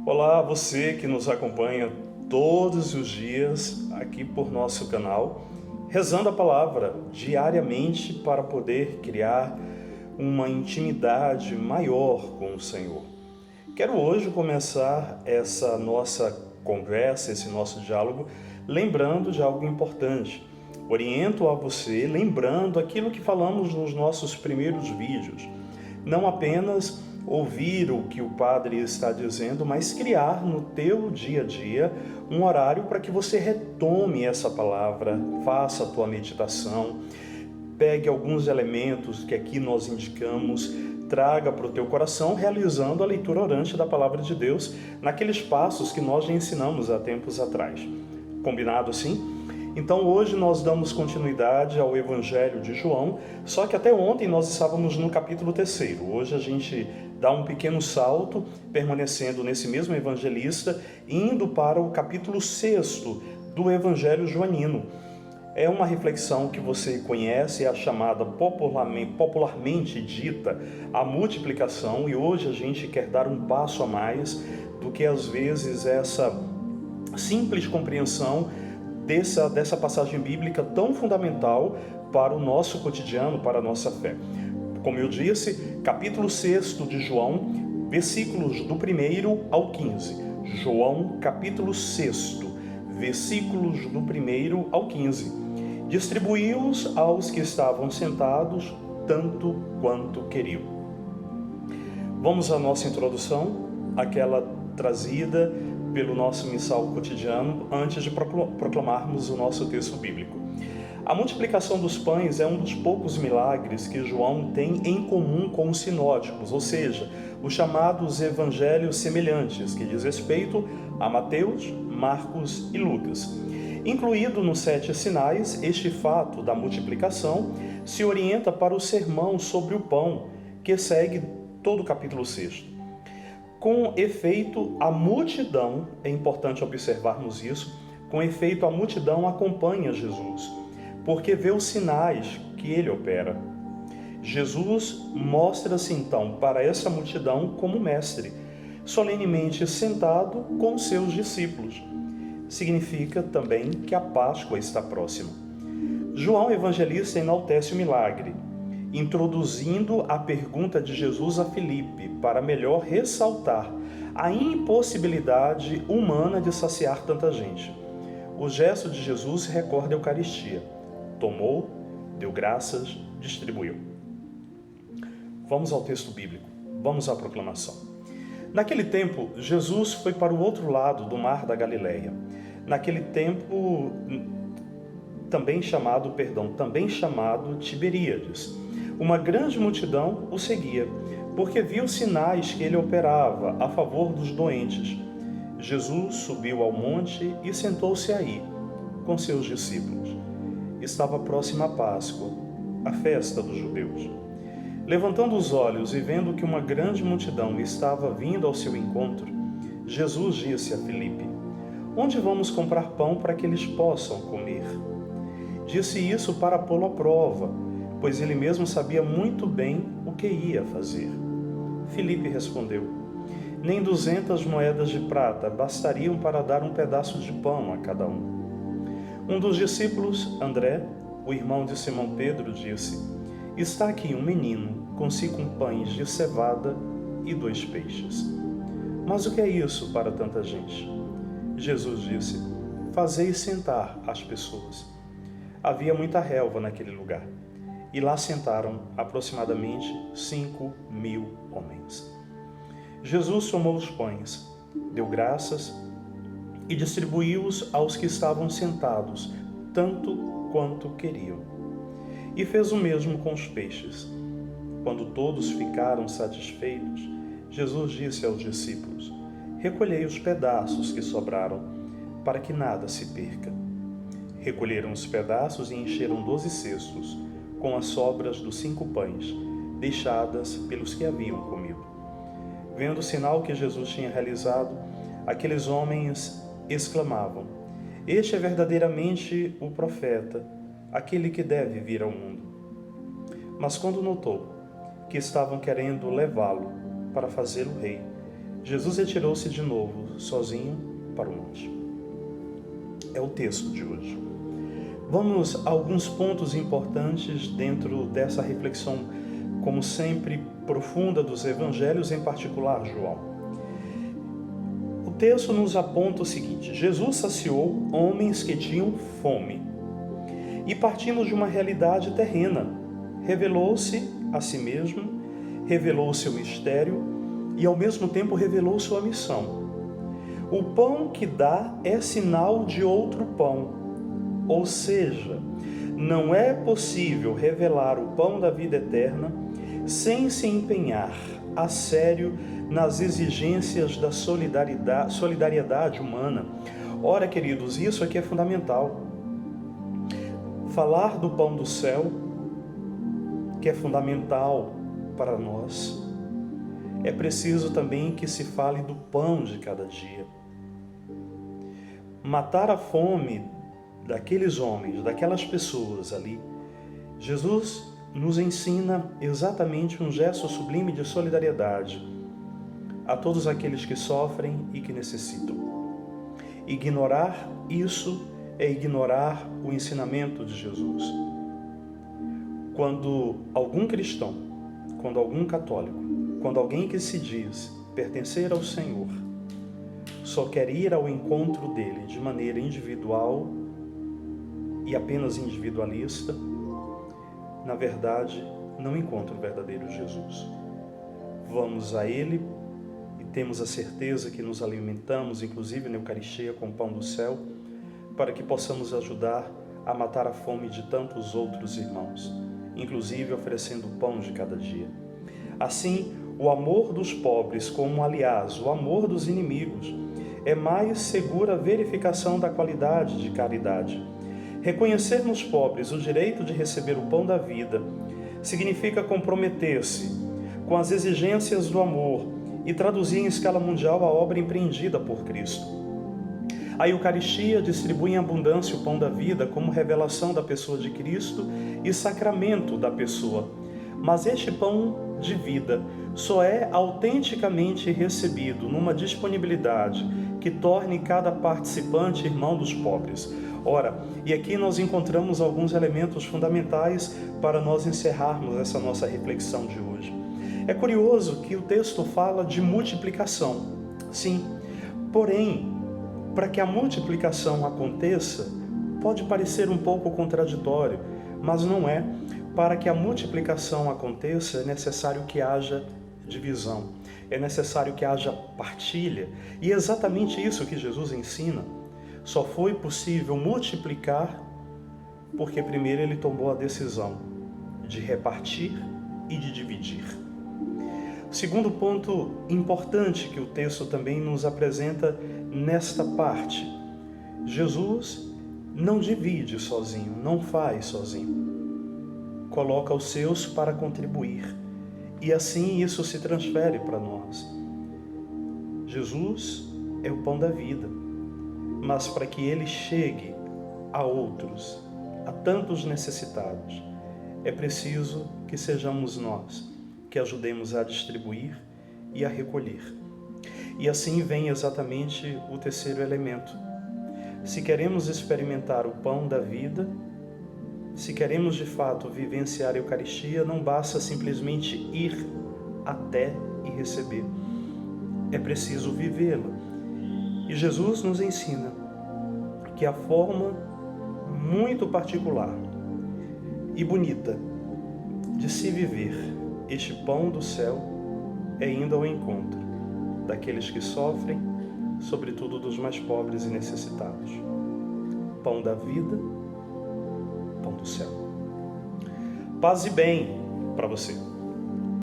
Olá, você que nos acompanha todos os dias aqui por nosso canal, rezando a palavra diariamente para poder criar uma intimidade maior com o Senhor. Quero hoje começar essa nossa conversa, esse nosso diálogo, lembrando de algo importante. Oriento a você lembrando aquilo que falamos nos nossos primeiros vídeos. Não apenas ouvir o que o Padre está dizendo, mas criar no teu dia a dia um horário para que você retome essa palavra, faça a tua meditação, pegue alguns elementos que aqui nós indicamos, traga para o teu coração, realizando a leitura orante da Palavra de Deus naqueles passos que nós já ensinamos há tempos atrás. Combinado assim? Então hoje nós damos continuidade ao Evangelho de João, só que até ontem nós estávamos no capítulo 3º. Hoje a gente dá um pequeno salto, permanecendo nesse mesmo evangelista, indo para o capítulo 6º do Evangelho joanino. É uma reflexão que você conhece, é a chamada popularmente dita a multiplicação, e hoje a gente quer dar um passo a mais do que às vezes essa simples compreensão dessa passagem bíblica tão fundamental para o nosso cotidiano, para a nossa fé. Como eu disse, capítulo 6º de João, versículos do 1º ao 15. João, capítulo 6º, versículos do 1º ao 15. Distribuiu-os aos que estavam sentados, tanto quanto queriam. Vamos à nossa introdução, aquela trazida pelo nosso missal cotidiano, antes de proclamarmos o nosso texto bíblico. A multiplicação dos pães é um dos poucos milagres que João tem em comum com os sinóticos, ou seja, os chamados evangelhos semelhantes, que diz respeito a Mateus, Marcos e Lucas. Incluído nos 7 sinais, este fato da multiplicação se orienta para o sermão sobre o pão, que segue todo o capítulo 6. Com efeito, a multidão, é importante observarmos isso, com efeito a multidão acompanha Jesus, porque vê os sinais que ele opera. Jesus mostra-se então para essa multidão como mestre, solenemente sentado com seus discípulos. Significa também que a Páscoa está próxima. João Evangelista enaltece o milagre, introduzindo a pergunta de Jesus a Filipe para melhor ressaltar a impossibilidade humana de saciar tanta gente. O gesto de Jesus recorda a Eucaristia. Tomou, deu graças, distribuiu. Vamos ao texto bíblico, vamos à proclamação. Naquele tempo, Jesus foi para o outro lado do mar da Galileia. Naquele tempo, também chamado Tiberíades. Uma grande multidão o seguia, porque viu sinais que ele operava a favor dos doentes. Jesus subiu ao monte e sentou-se aí, com seus discípulos. Estava próxima a Páscoa, a festa dos judeus. Levantando os olhos e vendo que uma grande multidão estava vindo ao seu encontro, Jesus disse a Filipe: "Onde vamos comprar pão para que eles possam comer?" Disse isso para pô-lo à prova, pois ele mesmo sabia muito bem o que ia fazer. Filipe respondeu: "Nem 200 moedas de prata bastariam para dar um pedaço de pão a cada um." Um dos discípulos, André, o irmão de Simão Pedro, disse: "Está aqui um menino com 5 pães de cevada e 2 peixes." "Mas o que é isso para tanta gente?" Jesus disse: "Fazei sentar as pessoas." Havia muita relva naquele lugar, e lá sentaram aproximadamente 5.000 homens. Jesus tomou os pães, deu graças e distribuiu-os aos que estavam sentados, tanto quanto queriam. E fez o mesmo com os peixes. Quando todos ficaram satisfeitos, Jesus disse aos discípulos: "Recolhei os pedaços que sobraram, para que nada se perca." Recolheram os pedaços e encheram 12 cestos, com as sobras dos 5 pães, deixadas pelos que haviam comido. Vendo o sinal que Jesus tinha realizado, aqueles homens exclamavam: "Este é verdadeiramente o profeta, aquele que deve vir ao mundo." Mas quando notou que estavam querendo levá-lo para fazê-lo rei, Jesus retirou-se de novo, sozinho, para o monte. É o texto de hoje. Vamos a alguns pontos importantes dentro dessa reflexão, como sempre, profunda dos evangelhos, em particular João. O texto nos aponta o seguinte: Jesus saciou homens que tinham fome. E partimos de uma realidade terrena. Revelou-se a si mesmo, revelou o seu mistério e ao mesmo tempo revelou sua missão. O pão que dá é sinal de outro pão, ou seja, não é possível revelar o pão da vida eterna sem se empenhar a sério nas exigências da solidariedade humana. Ora, queridos, isso aqui é fundamental. Falar do pão do céu, que é fundamental para nós, é preciso também que se fale do pão de cada dia. Matar a fome daqueles homens, daquelas pessoas ali, Jesus nos ensina exatamente um gesto sublime de solidariedade a todos aqueles que sofrem e que necessitam. Ignorar isso é ignorar o ensinamento de Jesus. Quando algum cristão, quando algum católico, quando alguém que se diz pertencer ao Senhor, só quer ir ao encontro dele de maneira individual e apenas individualista, na verdade, não encontra o verdadeiro Jesus. Vamos a ele e temos a certeza que nos alimentamos, inclusive na Eucaristia, com o pão do céu, para que possamos ajudar a matar a fome de tantos outros irmãos, inclusive oferecendo o pão de cada dia. Assim, o amor dos pobres, como aliás o amor dos inimigos, é mais segura verificação da qualidade de caridade. Reconhecer nos pobres o direito de receber o pão da vida significa comprometer-se com as exigências do amor e traduzir em escala mundial a obra empreendida por Cristo. A Eucaristia distribui em abundância o pão da vida como revelação da pessoa de Cristo e sacramento da pessoa. Mas este pão de vida só é autenticamente recebido numa disponibilidade que torne cada participante irmão dos pobres. Ora, e aqui nós encontramos alguns elementos fundamentais para nós encerrarmos essa nossa reflexão de hoje. É curioso que o texto fala de multiplicação. Sim, porém, para que a multiplicação aconteça, pode parecer um pouco contraditório, mas não é. Para que a multiplicação aconteça, é necessário que haja divisão, é necessário que haja partilha. E é exatamente isso que Jesus ensina. Só foi possível multiplicar porque primeiro ele tomou a decisão de repartir e de dividir. Segundo ponto importante que o texto também nos apresenta nesta parte: Jesus não divide sozinho, não faz sozinho. Coloca os seus para contribuir. E assim isso se transfere para nós. Jesus é o pão da vida, mas para que ele chegue a outros, a tantos necessitados, é preciso que sejamos nós que ajudemos a distribuir e a recolher. E assim vem exatamente o terceiro elemento. Se queremos experimentar o pão da vida, se queremos de fato vivenciar a Eucaristia, não basta simplesmente ir até e receber. É preciso vivê-la. E Jesus nos ensina que a forma muito particular e bonita de se viver este pão do céu é indo ao encontro daqueles que sofrem, sobretudo dos mais pobres e necessitados. Pão da vida, pão do céu. Paz e bem para você.